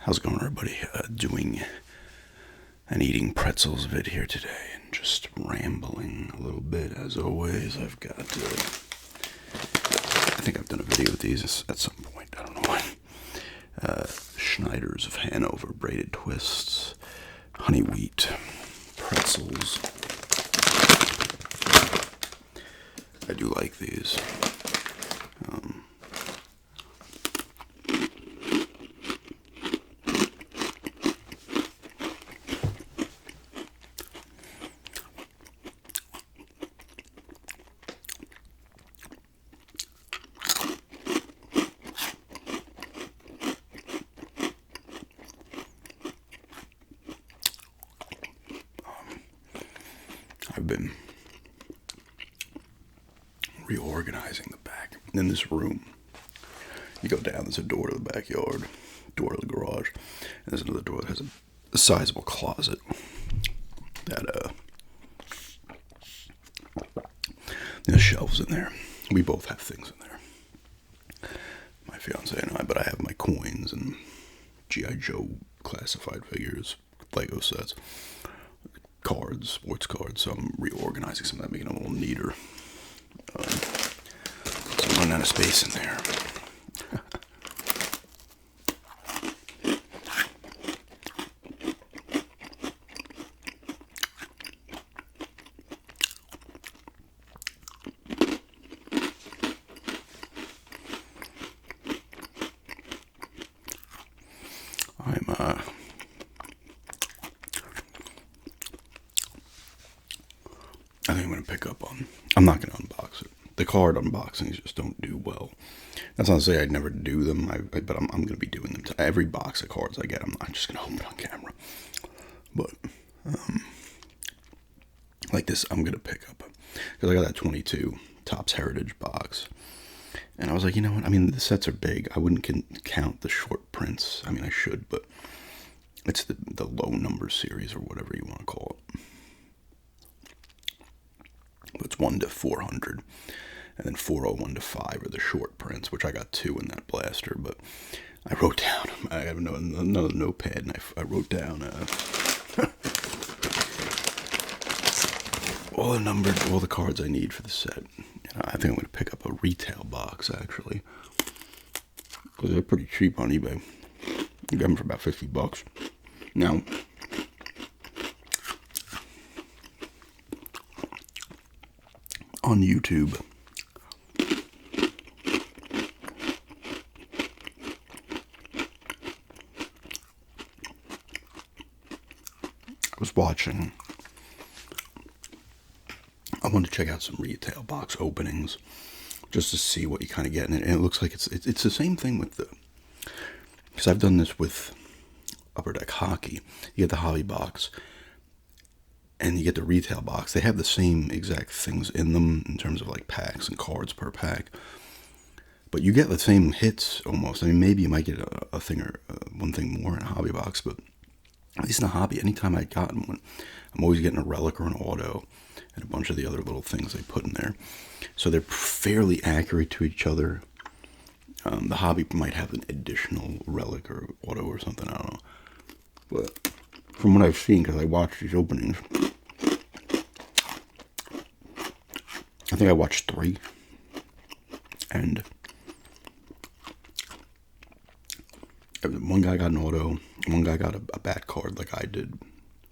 How's it going, everybody? Doing an eating pretzels vid here today, and just rambling a little bit as always. I think I've done a video with these at some point. I don't know when. Schneider's of Hanover braided twists, honey wheat pretzels. I do like these. I've been reorganizing the back. In this room, you go down, there's a door to the backyard, door to the garage, and there's another door that has a sizable closet that, there's shelves in there. We both have things in there. My fiance and I, but I have my coins and G.I. Joe classified figures, Lego sets, cards, sports cards, so I'm reorganizing some of that, making it a little neater. So I'm running out of space in there. I think I'm going to pick up on, I'm not going to unbox it. The card unboxings just don't do well. That's not to say I'd never do them, but I'm going to be doing them. To every box of cards I get, I'm not just going to open it on camera. But, like this, I'm going to pick up. Because I got that 22 Topps Heritage box. And I was like, you know what? I mean, the sets are big. I wouldn't count the short prints. I mean, I should, but it's the low number series or whatever you want to call it. It's 1 to 400, and then 401 to 5 are the short prints, which I got 2 in that blaster. But I wrote down, I have another notepad, and I wrote down all the cards I need for the set. And I think I'm going to pick up a retail box, actually, because they're pretty cheap on eBay. You get them for about $50. Now, on YouTube, I was watching, I wanted to check out some retail box openings just to see what you kind of get, and it looks like it's the same thing with because I've done this with Upper Deck Hockey. You get the hobby box and you get the retail box. They have the same exact things in them in terms of like packs and cards per pack, but you get the same hits almost. I mean, maybe you might get a thing or one thing more in a hobby box, but at least in a hobby, anytime I've gotten one, I'm always getting a relic or an auto and a bunch of the other little things they put in there. So they're fairly accurate to each other. The hobby might have an additional relic or auto or something, I don't know. But from what I've seen, because I watched these openings, I think I watched 3, and one guy got an auto, one guy got a bat card like I did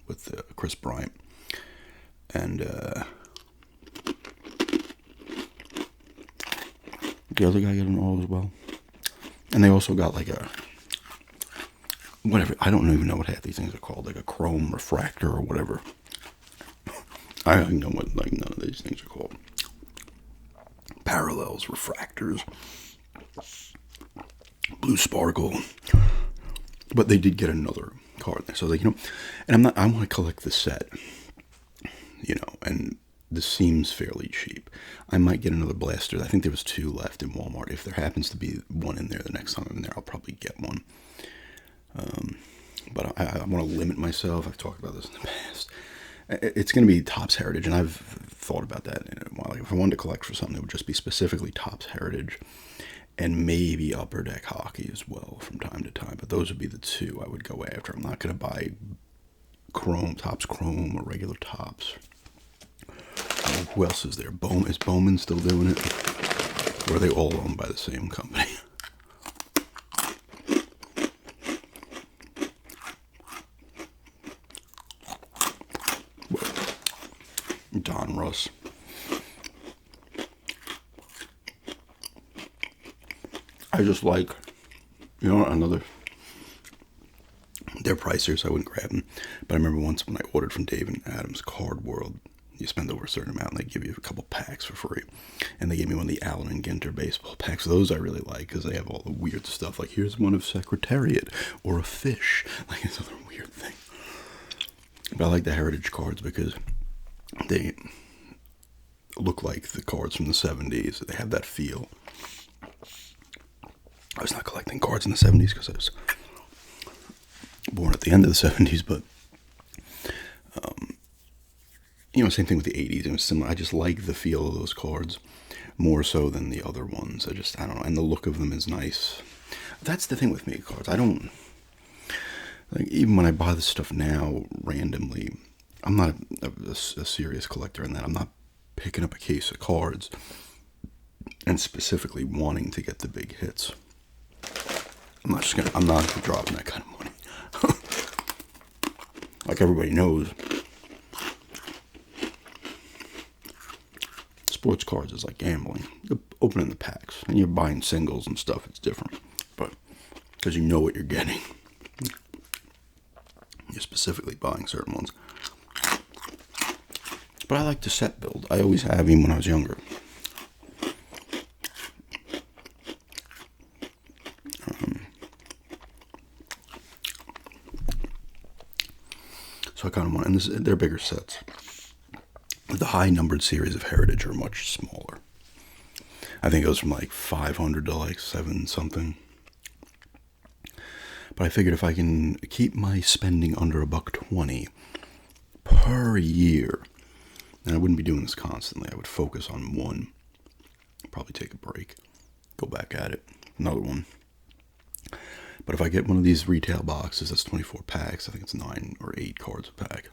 with Chris Bryant, and the other guy got an auto as well, and they also got like a whatever, I don't even know what half these things are called, like a chrome refractor or whatever. I don't know what like none of these things are called. Parallels, refractors, blue sparkle. But they did get another card there. So I was like, and I want to collect the set, and this seems fairly cheap. I might get another blaster. I think there was 2 left in Walmart. If there happens to be one in there the next time I'm in there, I'll probably get one. But I want to limit myself. I've talked about this in the past. It's going to be Topps Heritage, and I've thought about that in a while. Like if I wanted to collect for something, it would just be specifically Topps Heritage. and maybe Upper Deck Hockey as well from time to time. But those would be the two I would go after. I'm not going to buy Topps Chrome or regular Topps. Who else is there? Is Bowman still doing it? Or are they all owned by the same company? Don Russ. I just like, another. They're pricier, so I wouldn't grab them. But I remember once when I ordered from Dave and Adam's Card World, you spend over a certain amount, and they give you a couple packs for free. And they gave me one of the Allen and Ginter baseball packs. Those I really like because they have all the weird stuff. Like, here's one of Secretariat or a fish. Like, it's other weird thing. But I like the Heritage cards because they look like the cards from the 70s. They have that feel. I was not collecting cards in the 70s because I was born at the end of the 70s, but same thing with the 80s. It was similar. I just like the feel of those cards more so than the other ones. I don't know, and the look of them is nice. That's the thing with me cards. I don't like, even when I buy this stuff now randomly, I'm not a serious collector in that. I'm not picking up a case of cards and specifically wanting to get the big hits. I'm not dropping that kind of money. Like everybody knows, sports cards is like gambling. You're opening the packs and you're buying singles and stuff. It's different, but because you know what you're getting, you're specifically buying certain ones. But I like to set build. I always have, even when I was younger. So I kind of want, and they're bigger sets. The high numbered series of Heritage are much smaller. I think it goes from like 500 to like 7 something. But I figured if I can keep my spending under $120 per year, then I wouldn't be doing this constantly. I would focus on one, probably take a break, go back at it, another one. But if I get one of these retail boxes, that's 24 packs, I think it's 9 or 8 cards a pack.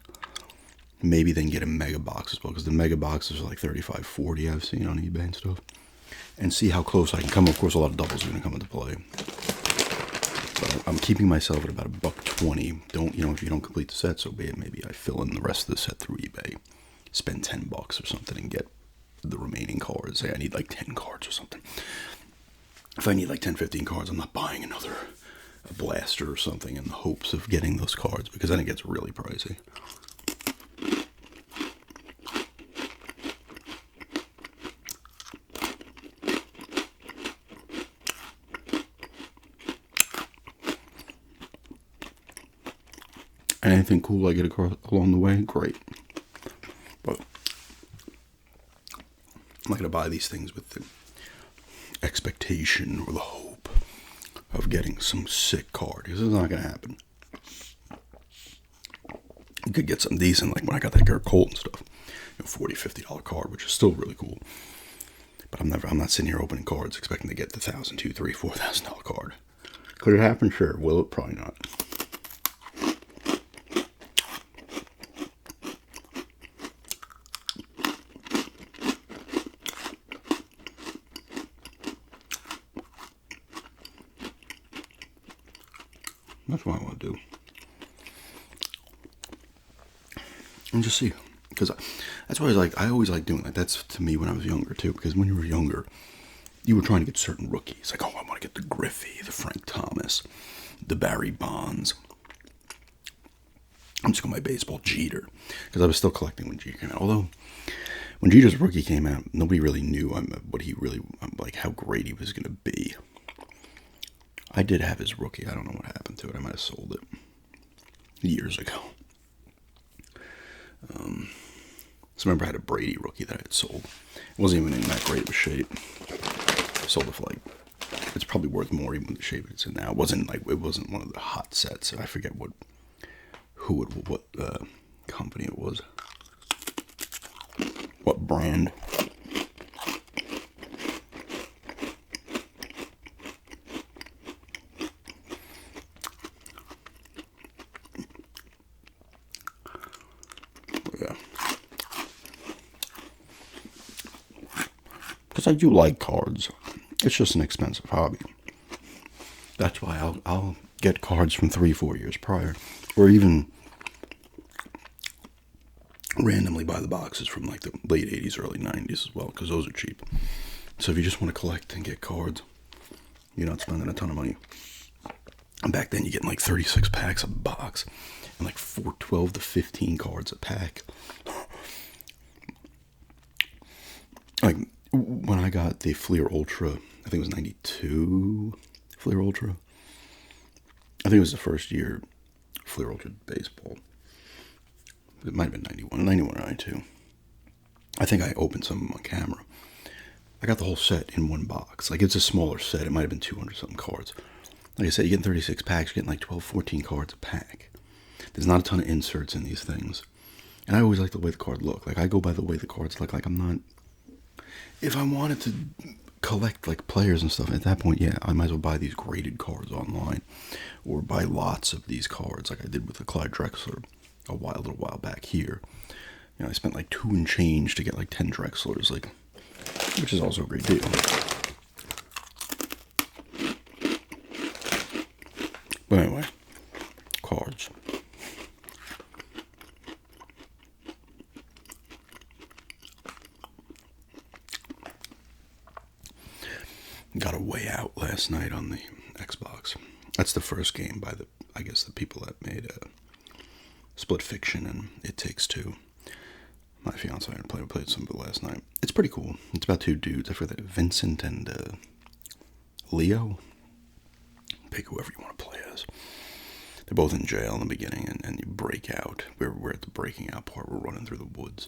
Maybe then get a mega box as well, because the mega boxes are like $35, $40 I've seen on eBay and stuff. And see how close I can come. Of course, a lot of doubles are going to come into play. But I'm keeping myself at about $120. If you don't complete the set, so be it. Maybe I fill in the rest of the set through eBay. Spend $10 or something and get the remaining cards. Say I need like 10 cards or something. If I need like 10, 15 cards, I'm not buying another blaster or something in the hopes of getting those cards, because then it gets really pricey. Anything cool I get across along the way, great. But I'm not going to buy these things with the expectation or the hope of getting some sick card, because it's not going to happen. You could get something decent, like when I got that Garrett Colton stuff, $40, $50 card, which is still really cool. But I'm not sitting here opening cards expecting to get the $1,000, $2,000, $3,000, $4,000 card. Could it happen? Sure. Will it? Probably not. That's what I want to do. And just see. Because that's what I always like doing that. That's to me when I was younger too. Because when you were younger, you were trying to get certain rookies. Like, I want to get the Griffey, the Frank Thomas, the Barry Bonds. I'm just going by baseball, Jeter. Because I was still collecting when Jeter came out. Although, when Jeter's rookie came out, nobody really knew what he really, how great he was going to be. I did have his rookie. I don't know what happened to it. I might have sold it years ago. So remember I had a Brady rookie that I had sold. It wasn't even in that great of a shape. I sold it for it's probably worth more even with the shape it's in now. It wasn't one of the hot sets. I forget what company it was. What brand. because I do like cards. It's just an expensive hobby. That's why I'll get cards from 3-4 years prior, or even randomly buy the boxes from like the late 80s, early 90s as well, because those are cheap. So if you just want to collect and get cards, you're not spending a ton of money. And back then, you're getting like 36 packs a box, and like 12 to 15 cards a pack. Like when I got the Fleer Ultra, I think it was 92 Fleer Ultra. I think it was the first year Fleer Ultra baseball. It might have been 91 or 92. I think I opened some on camera. I got the whole set in one box. Like, it's a smaller set. It might have been 200 something cards. Like I said, you're getting 36 packs. You're getting like 12, 14 cards a pack. There's not a ton of inserts in these things. And I always like the way the card look. Like, I go by the way the cards look. Like, I'm not... If I wanted to collect, like, players and stuff, at that point, yeah, I might as well buy these graded cards online. Or buy lots of these cards, like I did with the Clyde Drexler a little while back here. You know, I spent like $2 and change to get like 10 Drexlers, like, which is also a great deal. But anyway, cards. Got a Way Out last night on the Xbox. That's the first game by I guess the people that made Split Fiction and It Takes Two. My fiance and I played some of it last night. It's pretty cool. It's about two dudes. I forget, Vincent and Leo. Pick whoever you want to play as. They're both in jail in the beginning, and you break out. We're at the breaking out part. We're running through the woods.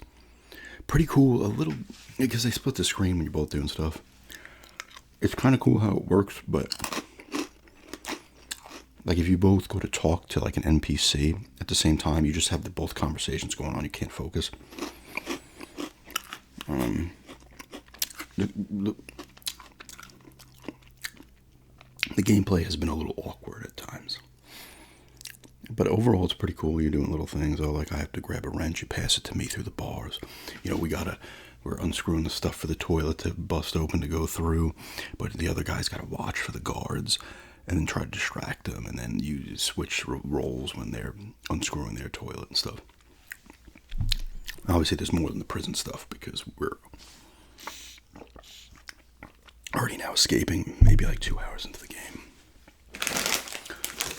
Pretty cool. A little, because they split the screen when you're both doing stuff. It's kind of cool how it works, but like if you both go to talk to like an NPC at the same time, you just have both conversations going on. You can't focus. The gameplay has been a little awkward at times. But overall, it's pretty cool. You're doing little things. Oh, like I have to grab a wrench. You pass it to me through the bars. You know, we're unscrewing the stuff for the toilet to bust open to go through. But the other guy's got to watch for the guards and then try to distract them. And then you switch roles when they're unscrewing their toilet and stuff. Obviously, there's more than the prison stuff because we're already now escaping maybe like 2 hours into the game.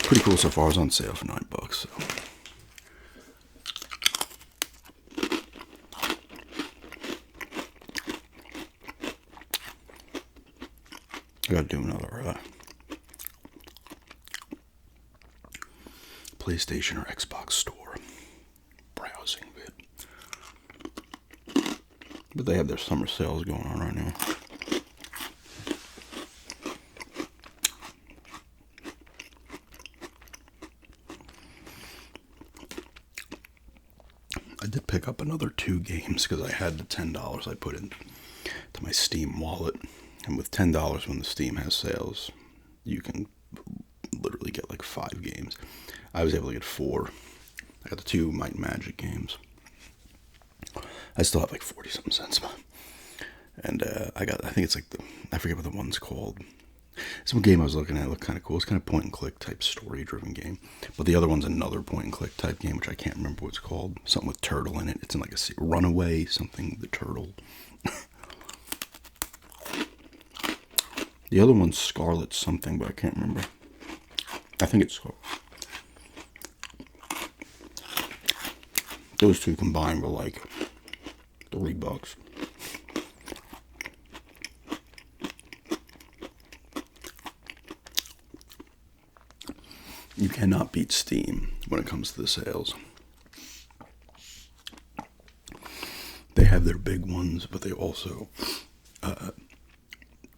Pretty cool so far. It was on sale for $9, so. I gotta do another PlayStation or Xbox store browsing vid. But they have their summer sales going on right now. I did pick up another 2 games because I had the $10 I put into my Steam wallet. And with $10 when the Steam has sales, you can literally get like 5 games. I was able to get 4. I got the 2 Might and Magic games. I still have like 40 something cents. And I think it's like I forget what the one's called. Some game I was looking at looked kind of cool. It's kind of point and click type story driven game. But the other one's another point and click type game, which I can't remember what it's called. Something with turtle in it. It's in like a Runaway something, the turtle. The other one's Scarlet something, but I can't remember. I think it's Scarlet. Those 2 combined were like $3. You cannot beat Steam when it comes to the sales. They have their big ones, but they also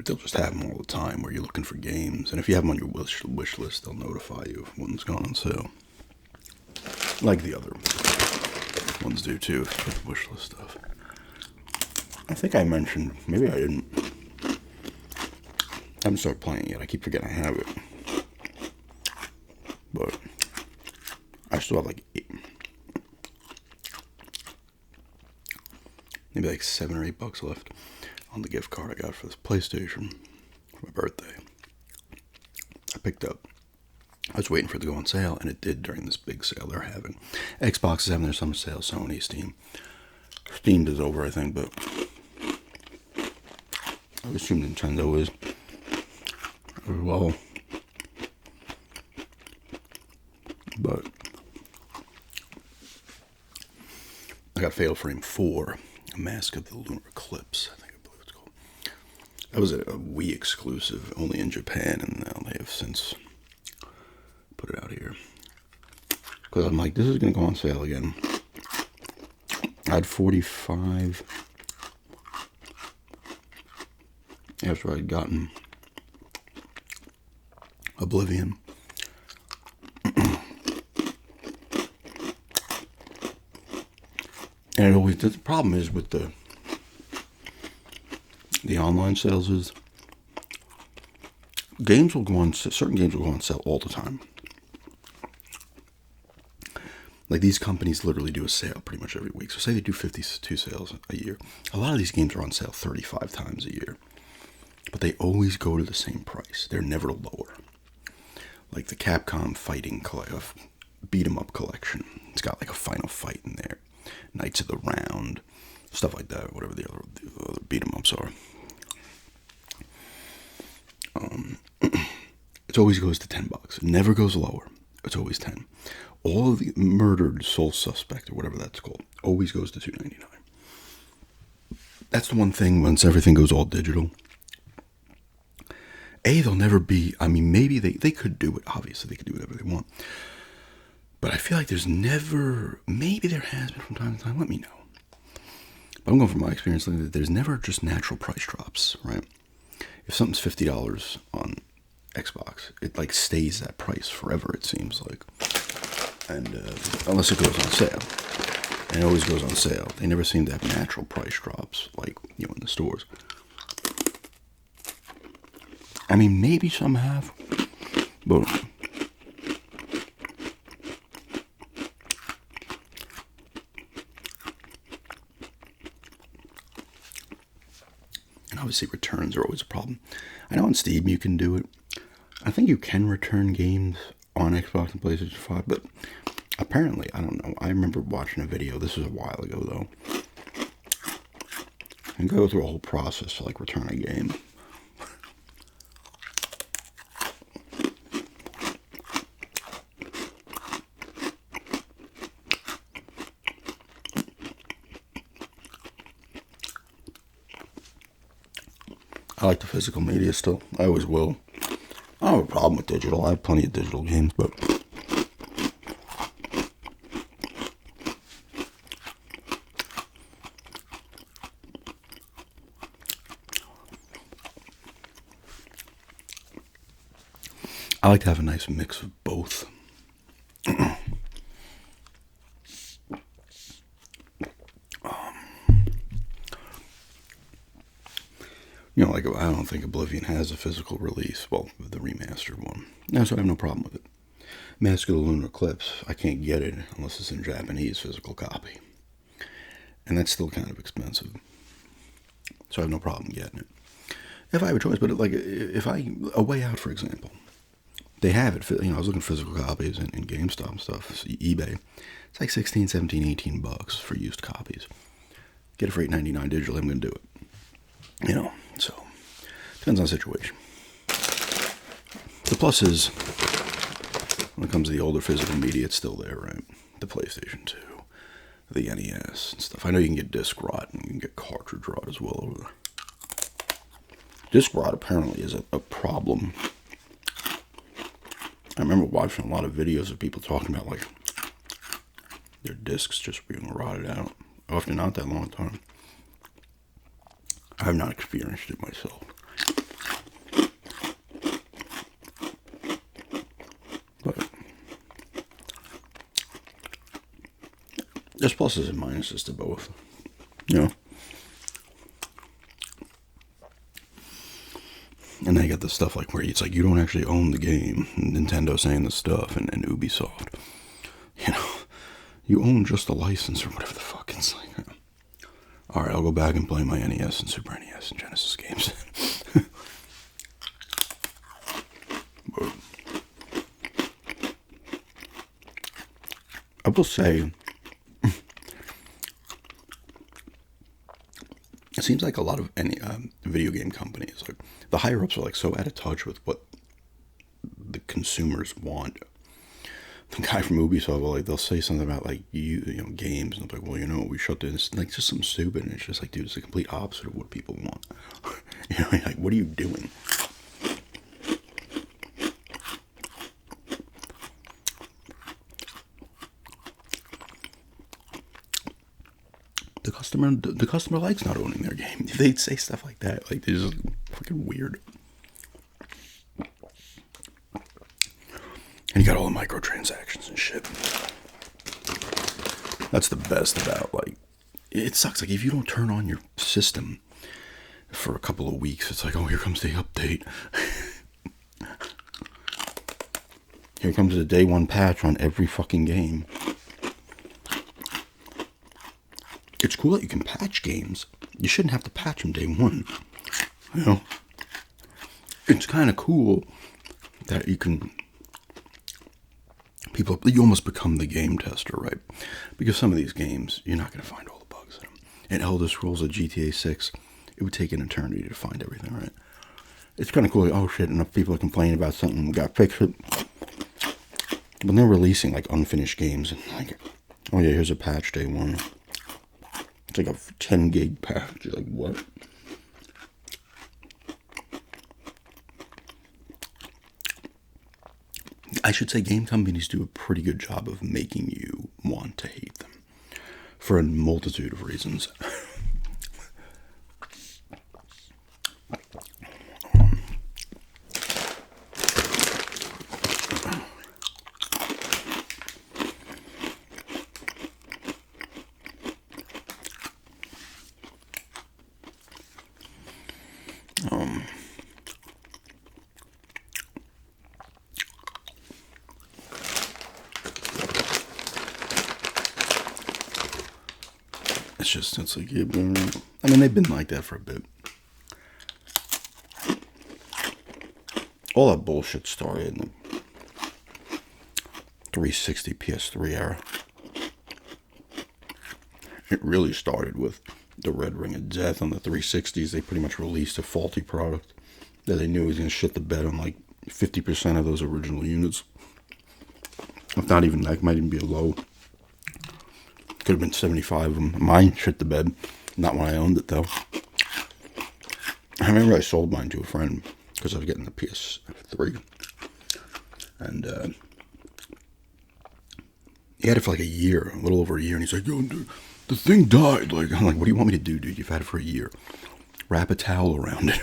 they'll just have them all the time where you're looking for games. And if you have them on your wish list, they'll notify you if one's gone on sale. Like the other ones do too, if you put the wish list stuff. I think I mentioned, maybe I didn't. I haven't started playing it yet. I keep forgetting I have it. But I still have like maybe like $7 or $8 left on the gift card I got for this PlayStation for my birthday. I picked up. I was waiting for it to go on sale, and it did during this big sale they're having. Xbox is having their summer sale, Sony, Steam. Steam is over, I think, but I assume Nintendo is as well. But I got Fatal Frame 4, A Mask of the Lunar Eclipse, I believe it's called. That was a Wii exclusive, only in Japan, and now they have since put it out here. Because I'm like, this is going to go on sale again. I had 45 after I'd gotten Oblivion. And it always, the problem is with the online sales is games will go on, certain games will go on sale all the time. Like these companies literally do a sale pretty much every week. So say they do 52 sales a year. A lot of these games are on sale 35 times a year. But they always go to the same price. They're never lower. Like the Capcom Fighting Beat 'em Up collection. It's got like a final fight in there. Knights of the Round. Stuff like that. Whatever the other beat 'em ups are. It always goes to $10. It never goes lower. It's always 10. All of the Murdered Soul Suspect, or whatever that's called, always goes to $2.99. That's the one thing once everything goes all digital. They'll never be, I mean, maybe they could do it, obviously, they could do whatever they want. But I feel like there's never, maybe there has been from time to time, let me know. But I'm going from my experience, there's never just natural price drops, right? If something's $50 on Xbox, it like stays that price forever, it seems like. And unless it goes on sale. And it always goes on sale. They never seem to have natural price drops like, in the stores. I mean, maybe some have, but and obviously returns are always a problem. I know on Steam you can do it. I think you can return games on Xbox and PlayStation 5, but apparently, I don't know. I remember watching a video, this was a while ago though, and go through a whole process to like return a game. I like the physical media still. I always will. I don't have a problem with digital. I have plenty of digital games, but I like to have a nice mix of both. Like I don't think Oblivion has a physical release. Well, the remastered one. No, so I have no problem with it. Mask of the Lunar Eclipse, I can't get it unless it's in Japanese physical copy. And that's still kind of expensive. So I have no problem getting it. If I have a choice, but like if A Way Out, for example, they have it. I was looking at physical copies in GameStop and stuff, so eBay. It's like $16, $17, $18 for used copies. Get it for $8.99 digitally, I'm going to do it. So depends on the situation. The plus is, when it comes to the older physical media, it's still there, right? The PlayStation 2, the NES and stuff. I know you can get disc rot and you can get cartridge rot as well over there. Disc rot apparently is a problem. I remember watching a lot of videos of people talking about like their discs just being rotted out. Often not that long time. I have not experienced it myself. But there's pluses and minuses to both. And then you got the stuff like where it's like you don't actually own the game. Nintendo saying this stuff and Ubisoft. You own just the license or whatever the fuck it's like. All right, I'll go back and play my NES and Super NES and Genesis games. But I will say, it seems like a lot of any video game companies, like the higher ups, are like so out of touch with what the consumers want. The guy from Ubisoft, like they'll say something about like games, and they're like, well, we shut this, like just something stupid, and it's just like, dude, it's the complete opposite of what people want. Like, what are you doing? The customer likes not owning their game. They'd say stuff like that, like they're just fucking weird. And you got all the microtransactions and shit. That's the best about, like, it sucks. Like, if you don't turn on your system for a couple of weeks, it's like, oh, here comes the update. Here comes the day one patch on every fucking game. It's cool that you can patch games. You shouldn't have to patch them day one. It's kind of cool that you can... you almost become the game tester, right? Because some of these games, you're not going to find all the bugs in them. In Elder Scrolls or GTA 6, it would take an eternity to find everything, right? It's kind of cool. Like, oh shit, enough people are complaining about something, we got to fix it. When they're releasing like unfinished games, and like, oh yeah, here's a patch day one. It's like a 10 gig patch. You're like, what? I should say game companies do a pretty good job of making you want to hate them for a multitude of reasons. It's like, I mean, they've been like that for a bit. All that bullshit started in the 360 PS3 era. It really started with the Red Ring of Death on the 360s. They pretty much released a faulty product that they knew was going to shit the bed on like 50% of those original units. If not even, that might even be a low. Could have been 75 of them. Mine shit the bed. Not when I owned it, though. I remember I sold mine to a friend because I was getting the PS3. And he had it for like a year, a little over a year. And he's like, yo, dude, the thing died. Like, I'm like, what do you want me to do, dude? You've had it for a year. Wrap a towel around it.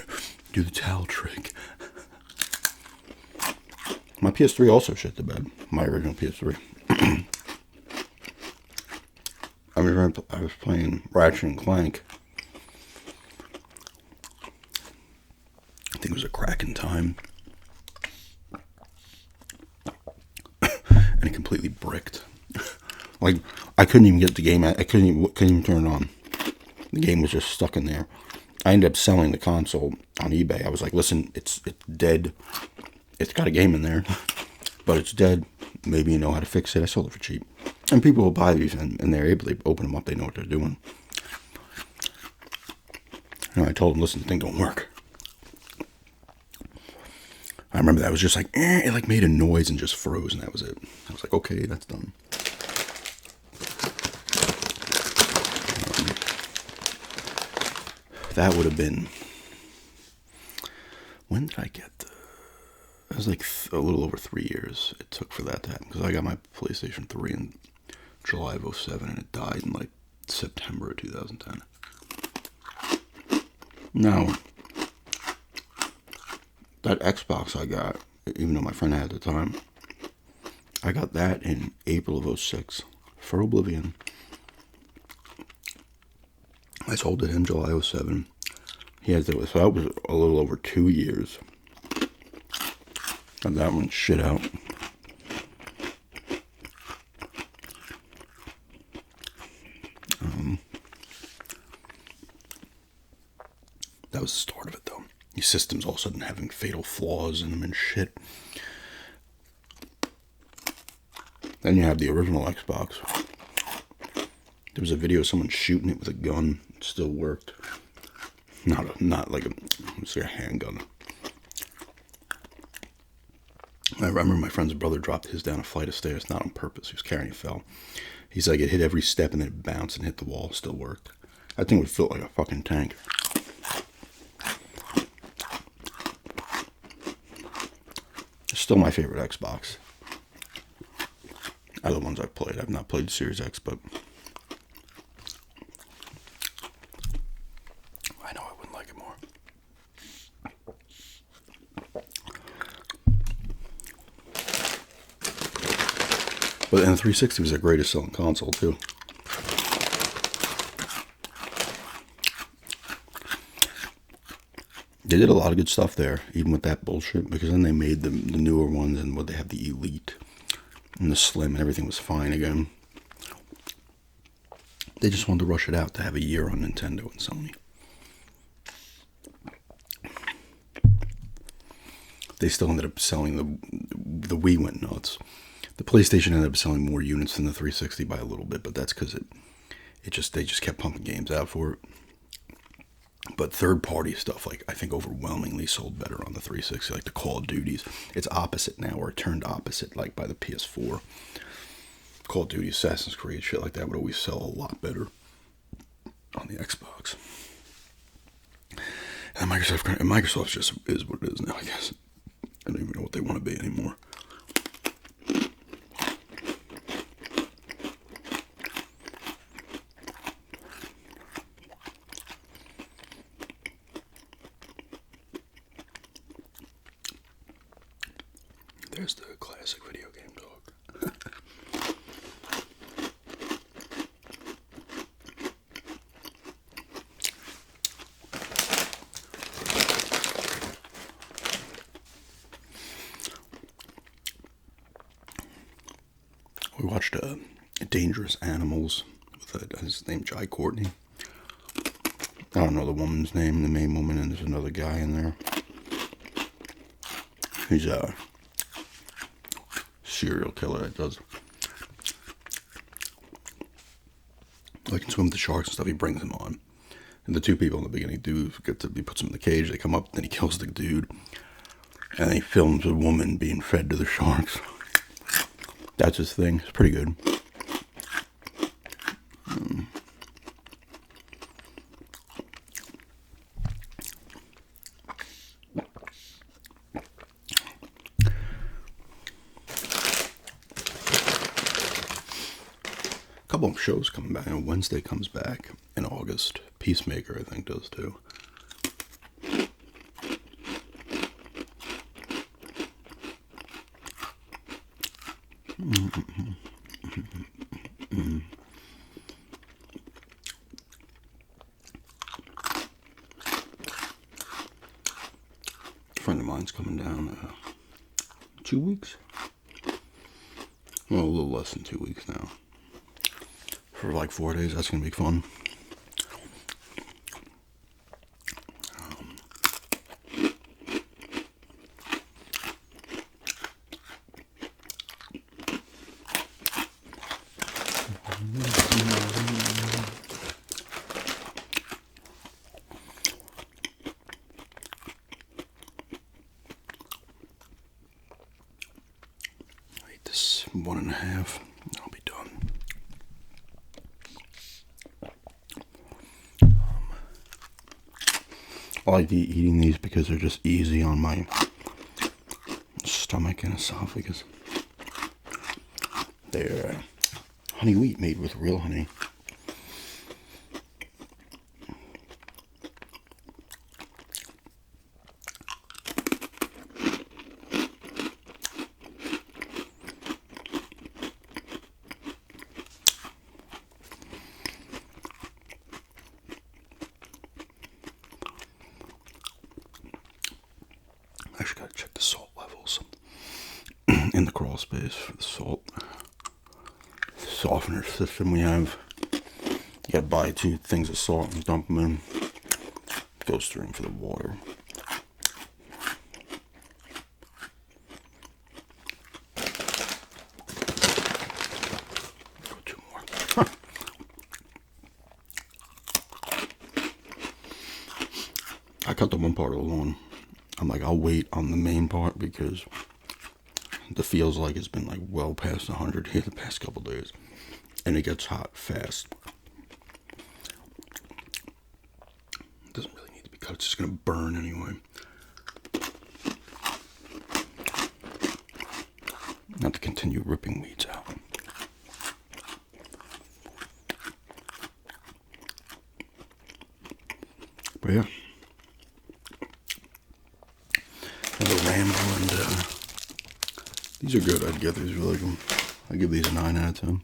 Do the towel trick. My PS3 also shit the bed. My original PS3. I was playing Ratchet and Clank. I think it was a crack in time. And it completely bricked. Like, I couldn't even get the game. I couldn't even turn it on. The game was just stuck in there. I ended up selling the console on eBay. I was like, listen, it's dead. It's got a game in there, but it's dead. Maybe you know how to fix it. I sold it for cheap. And people will buy these, and they're able to open them up. They know what they're doing. I told them, listen, the thing don't work. I remember that was just like, it like made a noise and just froze, and that was it. I was like, okay, that's done. That would have been, when did I get it was like a little over 3 years it took for that to happen, because I got my PlayStation 3 in July of 2007, and it died in like September of 2010. Now, that Xbox I got, even though my friend had at the time, I got that in April of 2006 for Oblivion. I sold it in July 2007. He had it, so that was a little over 2 years. And that one shit out. systems all of a sudden having fatal flaws in them and shit. Then you have the original Xbox. There was a video of someone shooting it with a gun. It still worked. Not like a handgun. I remember my friend's brother dropped his down a flight of stairs, not on purpose. He was carrying it, fell. He's like, it hit every step and then it bounced and hit the wall. Still worked. That thing would feel like a fucking tank. It's still my favorite Xbox. Out of the ones I've played. I've not played Series X, but I know I wouldn't like it more. But the 360 was their greatest selling console, too. They did a lot of good stuff there, even with that bullshit, because then they made the newer ones, and they have the Elite and the Slim, and everything was fine again. They just wanted to rush it out to have a year on Nintendo and Sony. They still ended up selling the Wii went nuts. The PlayStation ended up selling more units than the 360 by a little bit, but that's because they just kept pumping games out for it. But third-party stuff, like, I think overwhelmingly sold better on the 360, like the Call of Duties. It's opposite now, or it turned opposite, like by the PS4. Call of Duty, Assassin's Creed, shit like that would always sell a lot better on the Xbox. And Microsoft just is what it is now, I guess. I don't even know what they want to be anymore. There's the classic video game dog. We watched Dangerous Animals with his name Jai Courtney. I don't know the woman's name, the main woman, and there's another guy in there. He's a serial killer that does. Like, can swim with the sharks and stuff. He brings them on, and the two people in the beginning he puts them in the cage. They come up, then he kills the dude, and then he films a woman being fed to the sharks. That's his thing. It's pretty good. Couple of shows coming back. Wednesday comes back in August. Peacemaker, I think, does too. A friend of mine's coming down 2 weeks. Well, a little less than 2 weeks now. For like 4 days. That's gonna be fun. I eat this 1.5. I'll be done. I like eating these because they're just easy on my stomach and esophagus. They're honey wheat made with real honey. I actually gotta check the salt levels in the crawl space for the salt softener system we have. You gotta buy 2 things of salt and dump them in. Goes through them for the water. cut the one part of the lawn. I'm like, I'll wait on the main part because the feels like it's been like well past 100 here the past couple days, and it gets hot fast. It doesn't really need to be cut. It's just gonna burn anyway. Not to continue ripping weeds out. But yeah, another ramble, and these are good. I'd get these. You like them? I give these a 9 out of 10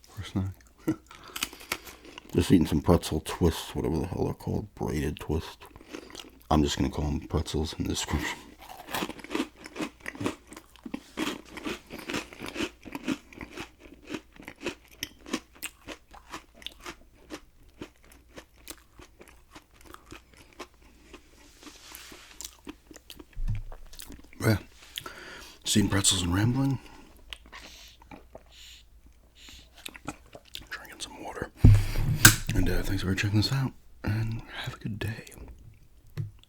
for a snack. Just eating some pretzel twists, whatever the hell they're called, braided twist. I'm just gonna call them pretzels in the description. Yeah, seen pretzels and rambling. Drinking some water. And thanks for checking this out.